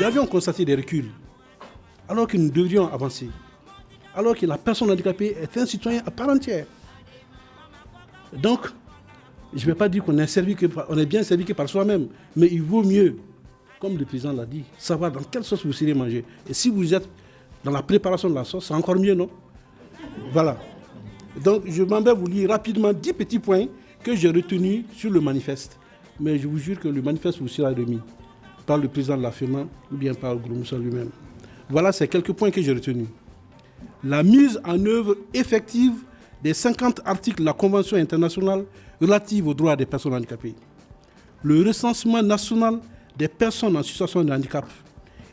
avions constaté des reculs, alors que nous devrions avancer, alors que la personne handicapée est un citoyen à part entière. Donc, je ne vais pas dire qu'on est bien servi que par soi-même, mais il vaut mieux, comme le président l'a dit, savoir dans quelle sauce vous serez mangé. Et si vous êtes dans la préparation de la sauce, c'est encore mieux, non? Voilà. Donc, je m'en vais vous lire rapidement 10 petits points que j'ai retenus sur le manifeste. Mais je vous jure que le manifeste vous sera remis par le président de la FEMA ou bien par Gouroumbou Moussa lui-même. Voilà ces quelques points que j'ai retenus. La mise en œuvre effective des 50 articles de la Convention internationale relative aux droits des personnes handicapées. Le recensement national des personnes en situation de handicap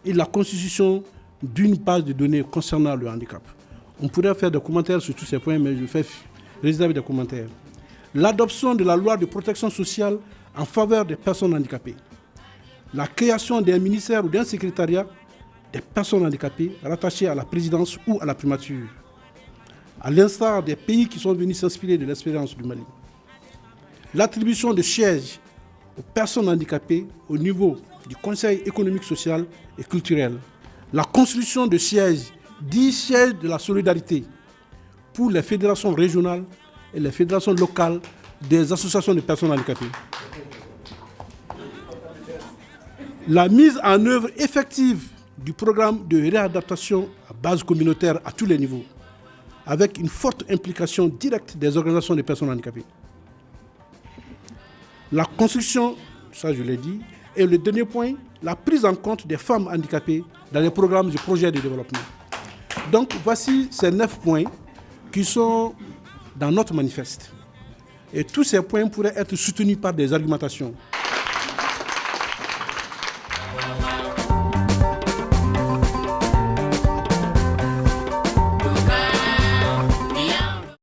et la constitution d'une base de données concernant le handicap. On pourrait faire des commentaires sur tous ces points, mais je fais réserver des commentaires. L'adoption de la loi de protection sociale en faveur des personnes handicapées. La création d'un ministère ou d'un secrétariat des personnes handicapées rattachées à la présidence ou à la primature, à l'instar des pays qui sont venus s'inspirer de l'expérience du Mali. L'attribution de sièges aux personnes handicapées au niveau du Conseil économique, social et culturel. La construction de sièges, 10 sièges de la solidarité pour les fédérations régionales et les fédérations locales des associations de personnes handicapées. La mise en œuvre effective du programme de réadaptation à base communautaire à tous les niveaux, avec une forte implication directe des organisations de personnes handicapées. La construction, ça je l'ai dit, et le dernier point, la prise en compte des femmes handicapées dans les programmes de projets de développement. Donc voici ces 9 points qui sont dans notre manifeste. Et tous ces points pourraient être soutenus par des argumentations.